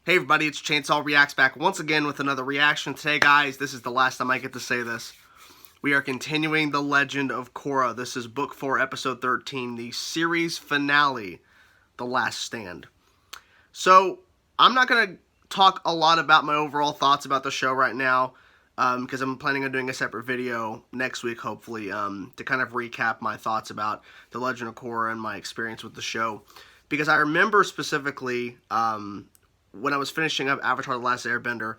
Hey everybody, it's Chainsaw Reacts back once again with another reaction. Today, guys, this is the last time I get to say this. We are continuing the legend of Korra. This is Book 4, Episode 13, the series finale, The Last Stand. So, I'm not going to talk a lot about my overall thoughts about the show right now, because I'm planning on doing a separate video next week, hopefully, to kind of recap my thoughts about The Legend of Korra and my experience with the show. Because I remember specifically, when I was finishing up Avatar The Last Airbender,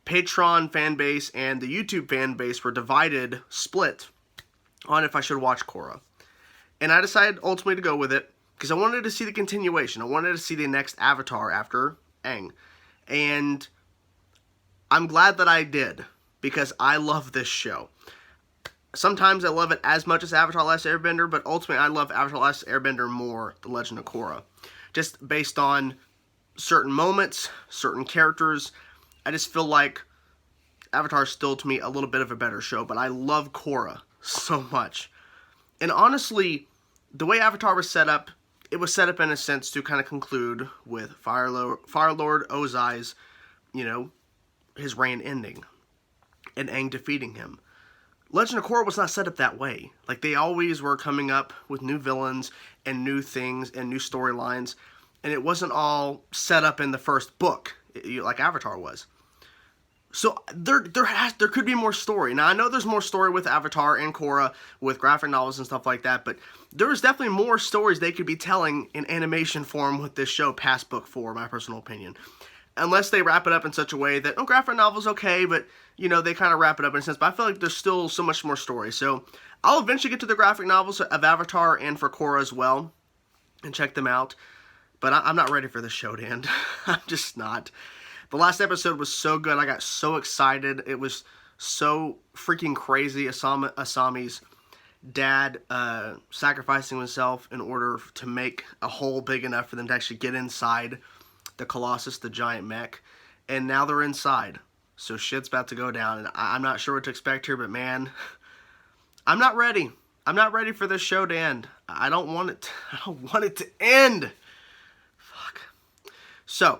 Patreon fan base and the YouTube fan base were split on if I should watch Korra. And I decided ultimately to go with it because I wanted to see the continuation. I wanted to see the next Avatar after Aang. And I'm glad that I did because I love this show. Sometimes I love it as much as Avatar The Last Airbender, but ultimately I love Avatar The Last Airbender more, The Legend of Korra. Just based on certain moments, certain characters. I just feel like Avatar is still, to me, a little bit of a better show, but I love Korra so much. And honestly, the way Avatar was set up, it was set up in a sense to kind of conclude with Fire Lord Ozai's, his reign ending, and Aang defeating him. Legend of Korra was not set up that way. Like, they always were coming up with new villains and new things and new storylines, and it wasn't all set up in the first book, like Avatar was. So there could be more story. Now, I know there's more story with Avatar and Korra, with graphic novels and stuff like that, but there is definitely more stories they could be telling in animation form with this show past Book 4, my personal opinion. Unless they wrap it up in such a way that, graphic novel's okay, but, they kind of wrap it up in a sense. But I feel like there's still so much more story. So I'll eventually get to the graphic novels of Avatar and for Korra as well, and check them out. But I'm not ready for this show to end. I'm just not. The last episode was so good. I got so excited. It was so freaking crazy. Asami's dad sacrificing himself in order to make a hole big enough for them to actually get inside the Colossus, the giant mech. And now they're inside. So shit's about to go down. And I'm not sure what to expect here, but man, I'm not ready. I'm not ready for this show to end. I don't want it to end. So,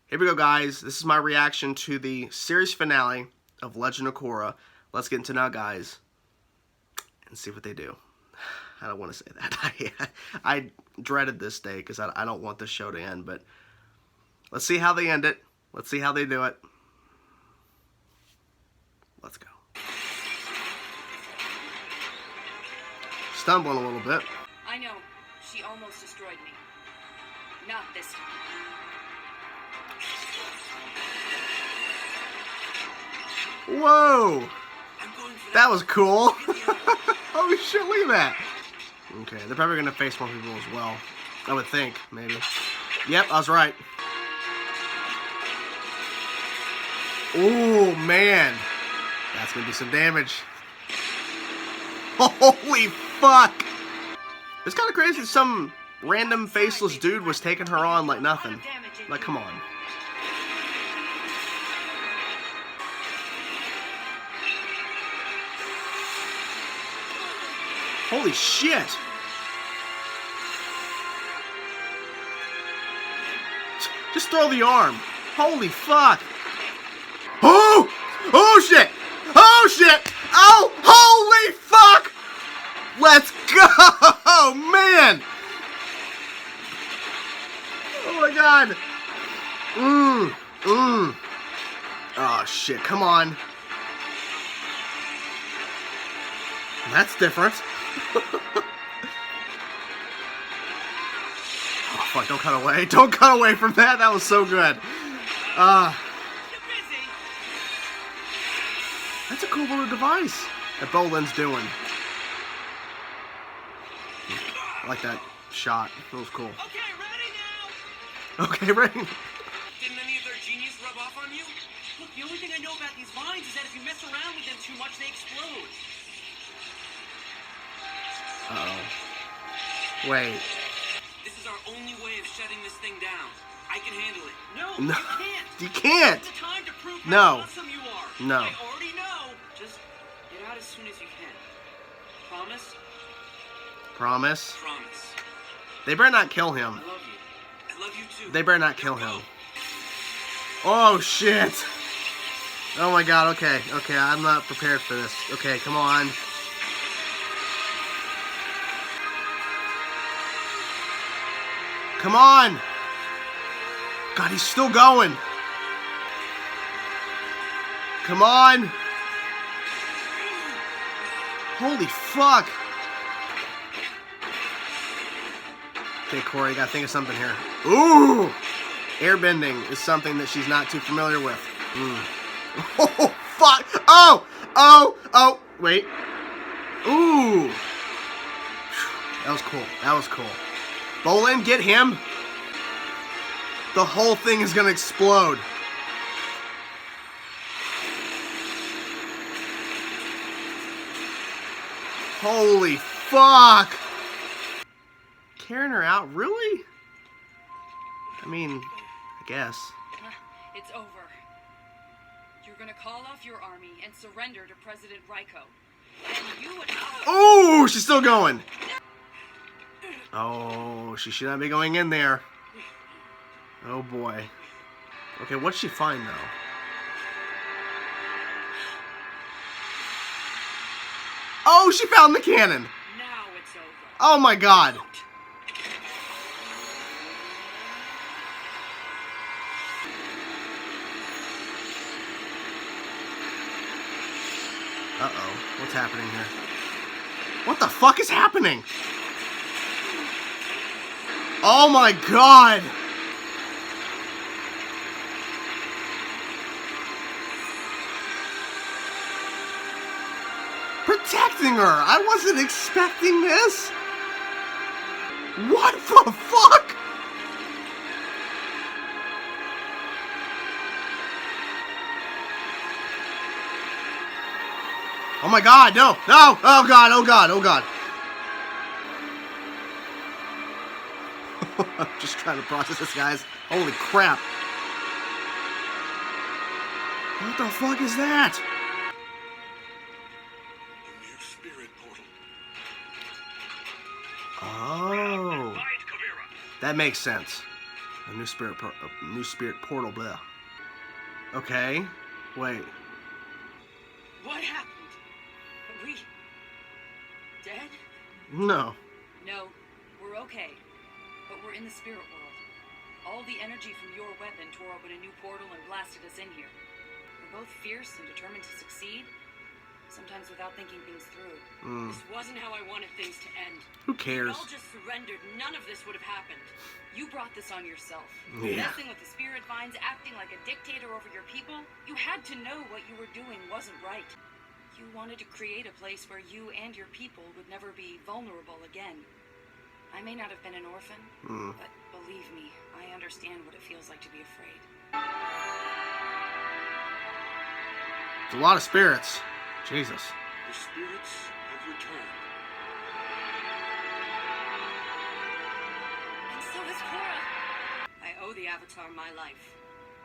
here we go, guys. This is my reaction to the series finale of Legend of Korra. Let's get into it now, guys, and see what they do. I don't want to say that. I dreaded this day because I don't want this show to end, but let's see how they end it. Let's see how they do it. Let's go. Stumbling a little bit. I know. She almost destroyed me. Not this time. Whoa! That was cool. Holy shit, look at that. Okay, they're probably going to face more people as well. I would think, maybe. Yep, I was right. Oh, man. That's going to do some damage. Holy fuck! It's kind of crazy that some random faceless dude was taking her on like nothing. Like, come on. Holy shit! Just throw the arm. Holy fuck! Oh! Oh shit! Oh shit! Oh! Holy fuck! Let's go! Oh man! Oh my god! Oh shit, come on. That's different. Oh fuck, don't cut away. Don't cut away from that. That was so good. That's a cool little device that Bolin's doing. I like that shot. That was cool. Okay, ready now. Okay, ready. Didn't any of their genius rub off on you? Look, the only thing I know about these vines is that if you mess around with them too much, they explode. Uh-oh. Wait. This is our only way of shutting this thing down. I can handle it. No, No. you can't. You can't. It's the time to prove No. how awesome you are. No. I already know. Just get out as soon as you can. Promise? Promise? Promise. They better not kill him. I love you. I love you too. They better not kill him. Oh, shit. Oh, my God. Okay. Okay, I'm not prepared for this. Okay, come on. Come on. God, he's still going. Come on. Holy fuck. Okay, Korra, you gotta think of something here. Ooh! Airbending is something that she's not too familiar with. Oh, fuck! Oh! Oh! Oh! Wait. Ooh! That was cool. That was cool. Bolin, get him! The whole thing is gonna explode. Holy fuck! Carrying her out? Really? I mean, I guess. It's over. You're gonna call off your army and surrender to President Raiko. And you and Oh, she's still going. Oh, she should not be going in there. Oh boy. Okay, what'd she find though? Oh, she found the cannon. Now it's over. Oh my god. Uh-oh. What's happening here? What the fuck is happening? Oh my god! Protecting her! I wasn't expecting this! What the fuck? Oh my god, no! No! Oh god, oh god, oh god. I'm just trying to process this, guys. Holy crap. What the fuck is that? A new spirit portal. Oh. That makes sense. A new spirit portal, blah. Okay. Wait. What happened? Are we dead? No. No, we're okay. But we're in the spirit world. All the energy from your weapon tore open a new portal and blasted us in here. We're both fierce and determined to succeed, sometimes without thinking things through. This wasn't how I wanted things to end. Who cares? If we all just surrendered, none of this would have happened. You brought this on yourself. Yeah. Messing with the spirit vines, acting like a dictator over your people. You had to know what you were doing wasn't right. You wanted to create a place where you and your people would never be vulnerable again. I may not have been an orphan, but believe me, I understand what it feels like to be afraid. It's a lot of spirits. Jesus. The spirits have returned. And so is Korra. I owe the Avatar my life.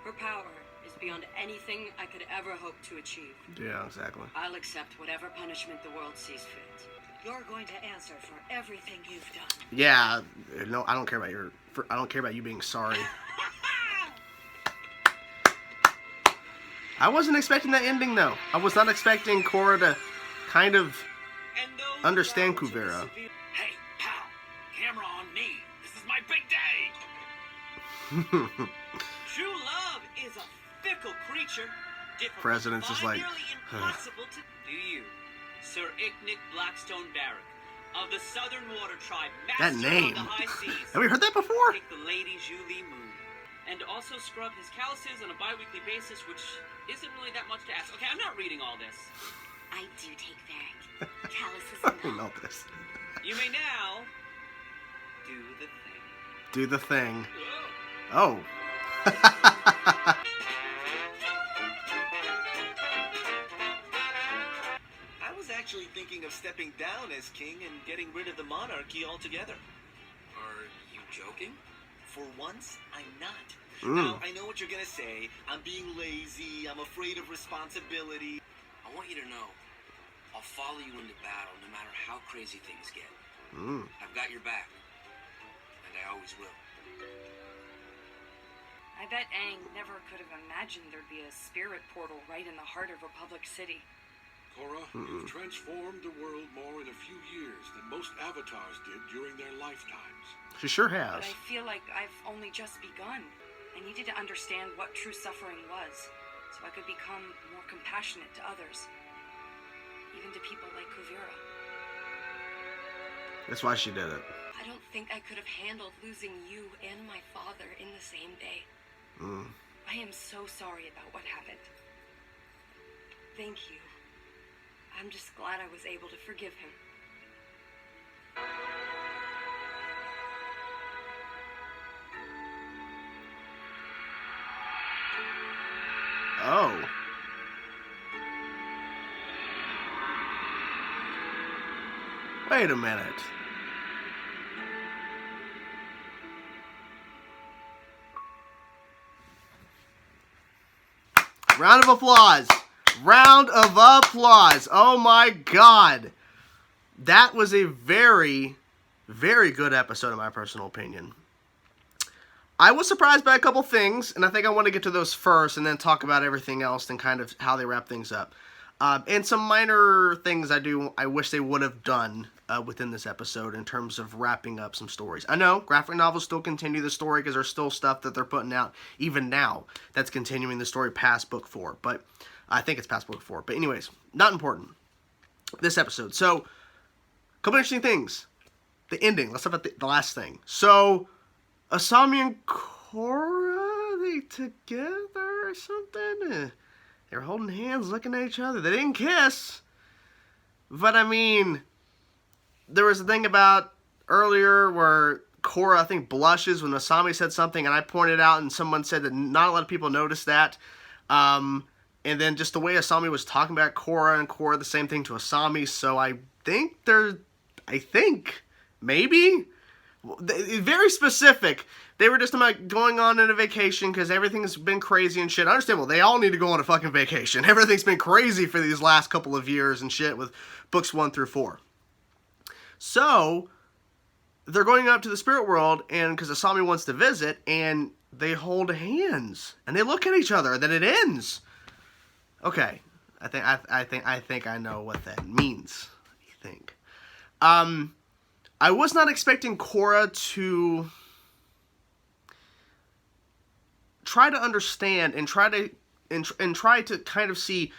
Her power is beyond anything I could ever hope to achieve. Yeah, exactly. I'll accept whatever punishment the world sees fit. You're going to answer for everything you've done. Yeah. No, I don't care about I don't care about you being sorry. I wasn't expecting that ending though. I was not expecting Korra to kind of understand Kuvera. Hey, pal, camera on me. This is my big day. True love is a fickle creature. Different President's just like, nearly impossible to do. You, Sir Icknick Blackstone Barrack of the Southern Water Tribe, That master name. of the high seas. Have we heard that before? Take the Lady Julie Moon, and also scrub his calluses on a bi-weekly basis, which isn't really that much to ask. Okay, I'm not reading all this. I do take that. Calluses I don't know this. You may now do the thing. Do the thing. Whoa. Oh. I was actually thinking of stepping down as king and getting rid of the monarchy altogether. Are you joking? For once, I'm not. Mm. Now, I know what you're gonna say. I'm being lazy, I'm afraid of responsibility. I want you to know, I'll follow you into battle no matter how crazy things get. I've got your back, and I always will. I bet Aang never could have imagined there'd be a spirit portal right in the heart of Republic City. Korra, you've transformed the world more in a few years than most avatars did during their lifetimes. She sure has. But I feel like I've only just begun. I needed to understand what true suffering was, so I could become more compassionate to others. Even to people like Kuvira. That's why she did it. I don't think I could have handled losing you and my father in the same day. I am so sorry about what happened. Thank you. I'm just glad I was able to forgive him. Oh. Wait a minute. Round of applause. Round of applause. Oh my God. That was a very, very good episode in my personal opinion. I was surprised by a couple things, and I think I want to get to those first and then talk about everything else and kind of how they wrap things up. And some minor things I wish they would have done within this episode in terms of wrapping up some stories. I know graphic novels still continue the story because there's still stuff that they're putting out even now that's continuing the story past book 4. But I think it's past book 4. But anyways, not important. This episode. So, a couple interesting things. The ending. Let's talk about the last thing. So, Asami and Korra, they together or something? They were holding hands, looking at each other. They didn't kiss. But, I mean, there was a thing about earlier where Korra, I think, blushes when Asami said something, and I pointed out, and someone said that not a lot of people noticed that. And then just the way Asami was talking about Korra, and Korra the same thing to Asami, so I think maybe, very specific. They were just about going on a vacation because everything's been crazy and shit. Understandable. They all need to go on a fucking vacation. Everything's been crazy for these last couple of years and shit with books 1 through 4. So, they're going up to the spirit world, and because Asami wants to visit, and they hold hands, and they look at each other, and then it ends. Okay, I think I know what that means. I think. I was not expecting Korra to try to understand and try to kind of see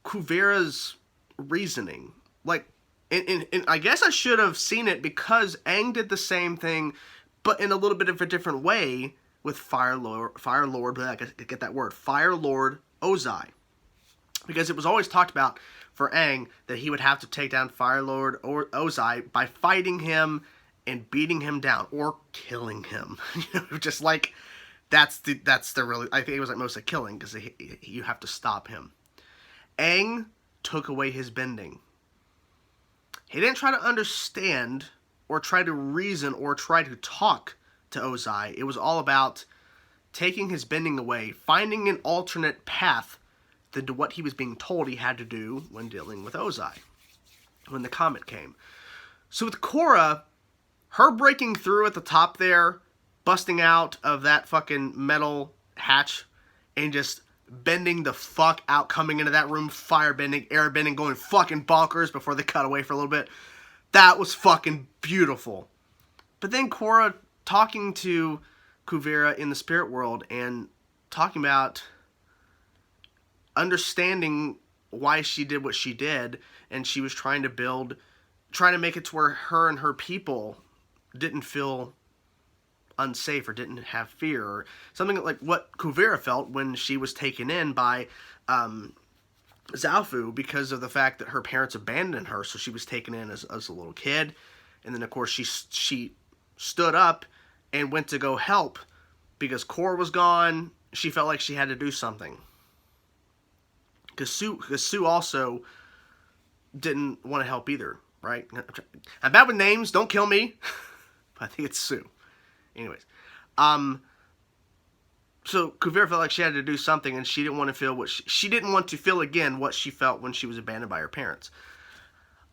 Kuvira's reasoning. Like, and I guess I should have seen it because Aang did the same thing, but in a little bit of a different way with Fire Lord Ozai. Because it was always talked about for Aang that he would have to take down Fire Lord Ozai by fighting him and beating him down or killing him. Just like that's the really, I think it was like mostly killing because you have to stop him. Aang took away his bending. He didn't try to understand or try to reason or try to talk to Ozai. It was all about taking his bending away, finding an alternate path than to what he was being told he had to do when dealing with Ozai, when the comet came. So with Korra, her breaking through at the top there, busting out of that fucking metal hatch, and just bending the fuck out, coming into that room, fire bending, air bending, going fucking bonkers before they cut away for a little bit. That was fucking beautiful. But then Korra talking to Kuvira in the spirit world and talking about understanding why she did what she did, and she was trying to make it to where her and her people didn't feel unsafe or didn't have fear, or something like what Kuvira felt when she was taken in by Zaofu because of the fact that her parents abandoned her, so she was taken in as a little kid, and then of course she stood up and went to go help because Korra was gone. She felt like she had to do something. Because Sue also didn't want to help either, right? I'm bad with names, don't kill me. But I think it's Sue. Anyways. So Kuvira felt like she had to do something, and she didn't want to feel she didn't want to feel again what she felt when she was abandoned by her parents.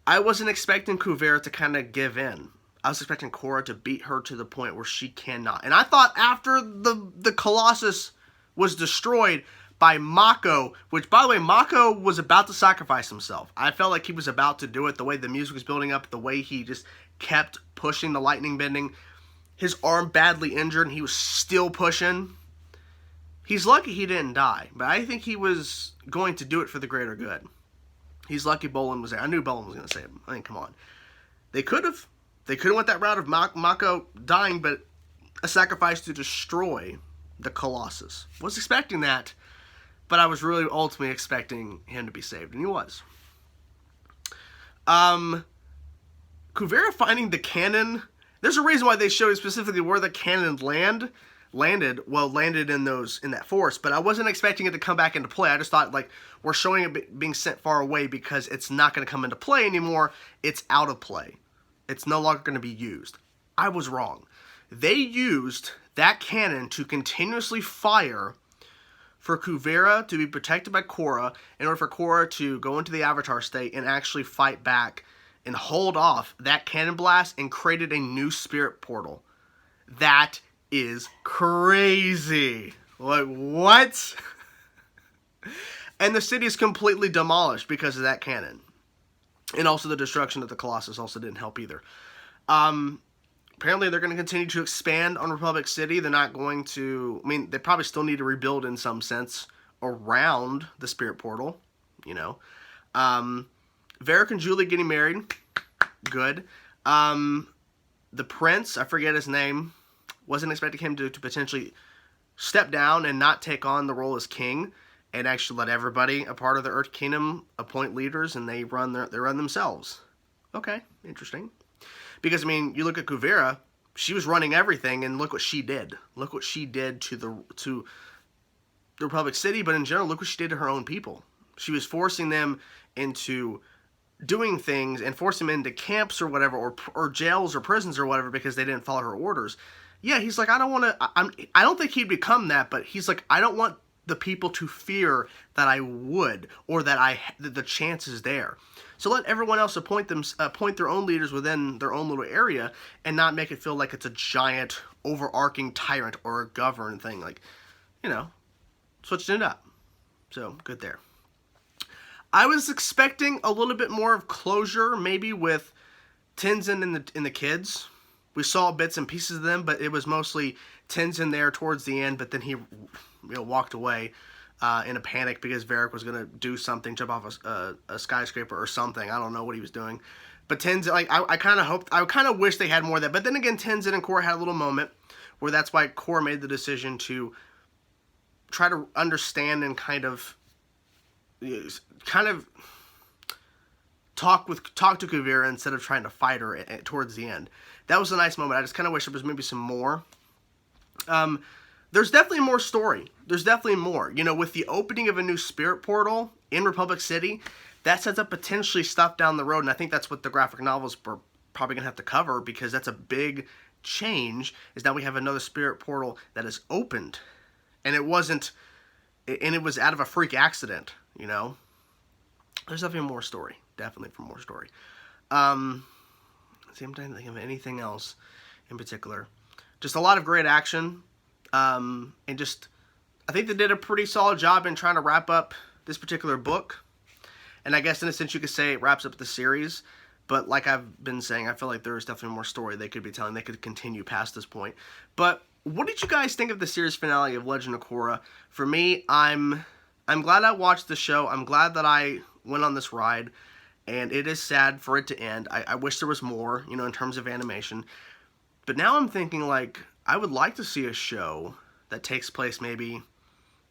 I wasn't expecting Kuvira to kind of give in. I was expecting Korra to beat her to the point where she cannot. And I thought after the Colossus was destroyed by Mako, which, by the way, Mako was about to sacrifice himself. I felt like he was about to do it, the way the music was building up, the way he just kept pushing the lightning bending. His arm badly injured, and he was still pushing. He's lucky he didn't die, but I think he was going to do it for the greater good. He's lucky Bolin was there. I knew Bolin was going to save him. I mean, come on. They could have went that route of Mako dying, but a sacrifice to destroy the Colossus. Was expecting that, but I was really ultimately expecting him to be saved, and he was. Kuvira finding the cannon. There's a reason why they showed specifically where the cannon landed in that forest, but I wasn't expecting it to come back into play. I just thought, like, we're showing it being sent far away because it's not going to come into play anymore. It's out of play. It's no longer going to be used. I was wrong. They used that cannon to continuously fire for Kuvira to be protected by Korra in order for Korra to go into the Avatar state and actually fight back and hold off that cannon blast and created a new spirit portal. That is crazy. Like, what? And the city is completely demolished because of that cannon. And also the destruction of the Colossus also didn't help either. Apparently they're going to continue to expand on Republic City. They're not going to... I mean, they probably still need to rebuild in some sense around the spirit portal, you know. Varric and Julie getting married. Good. The prince, I forget his name, wasn't expecting him to potentially step down and not take on the role as king and actually let everybody, a part of the Earth Kingdom, appoint leaders and they run themselves. Okay, interesting. Because, I mean, you look at Kuvira, she was running everything, and look what she did. Look what she did to the Republic City, but in general, look what she did to her own people. She was forcing them into doing things and forcing them into camps or whatever, or jails or prisons or whatever because they didn't follow her orders. Yeah, he's like, I don't think he'd become that, but he's like, I don't want the people to fear that I would, or that the chance is there. So let everyone else appoint their own leaders within their own little area and not make it feel like it's a giant, overarching tyrant or a governed thing. Like, you know, switched it up. So, good there. I was expecting a little bit more of closure, maybe with Tenzin and the kids. We saw bits and pieces of them, but it was mostly Tenzin there towards the end, but then he walked away in a panic because Varric was going to do something, jump off a skyscraper or something. I don't know what he was doing. But Tenzin, like, I kind of wish they had more of that. But then again, Tenzin and Korra had a little moment where that's why Korra made the decision to try to understand and kind of talk to Kuvira instead of trying to fight her towards the end. That was a nice moment. I just kind of wish there was maybe some more. There's definitely more story. There's definitely more. You know, with the opening of a new spirit portal in Republic City, that sets up potentially stuff down the road, and I think that's what the graphic novels were probably going to have to cover, because that's a big change, is now we have another spirit portal that is opened. And it was out of a freak accident, you know. There's definitely more story. Definitely for more story. See, I'm trying to think of anything else in particular. Just a lot of great action. And just, I think they did a pretty solid job in trying to wrap up this particular book. And I guess in a sense you could say it wraps up the series. But like I've been saying, I feel like there is definitely more story they could be telling. They could continue past this point. But what did you guys think of the series finale of Legend of Korra? For me, I'm glad I watched the show. I'm glad that I went on this ride. And it is sad for it to end. I wish there was more, you know, in terms of animation. But now I'm thinking, like, I would like to see a show that takes place maybe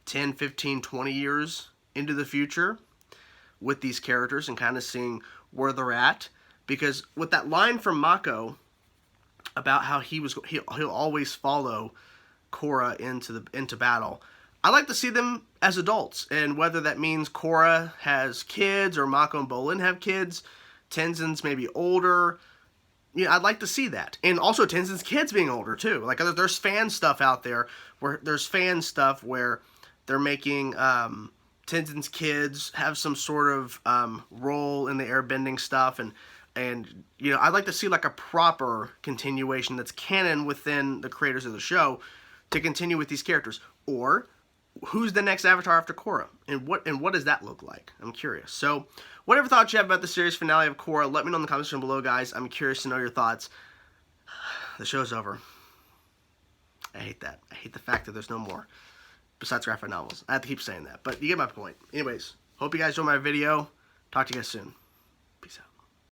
10, 15, 20 years into the future with these characters and kind of seeing where they're at. Because with that line from Mako about how he'll always follow Korra into battle, I like to see them as adults, and whether that means Korra has kids or Mako and Bolin have kids, Tenzin's maybe older. Yeah, I'd like to see that. And also Tenzin's kids being older too. Like, there's fan stuff out there where they're making Tenzin's kids have some sort of role in the airbending stuff, and And, you know, I'd like to see like a proper continuation that's canon within the creators of the show to continue with these characters. Or who's the next Avatar after Korra? And what does that look like? I'm curious. So, whatever thoughts you have about the series finale of Korra, let me know in the comments section below, guys. I'm curious to know your thoughts. The show's over. I hate that. I hate the fact that there's no more besides graphic novels. I have to keep saying that, but you get my point. Anyways, hope you guys enjoyed my video. Talk to you guys soon.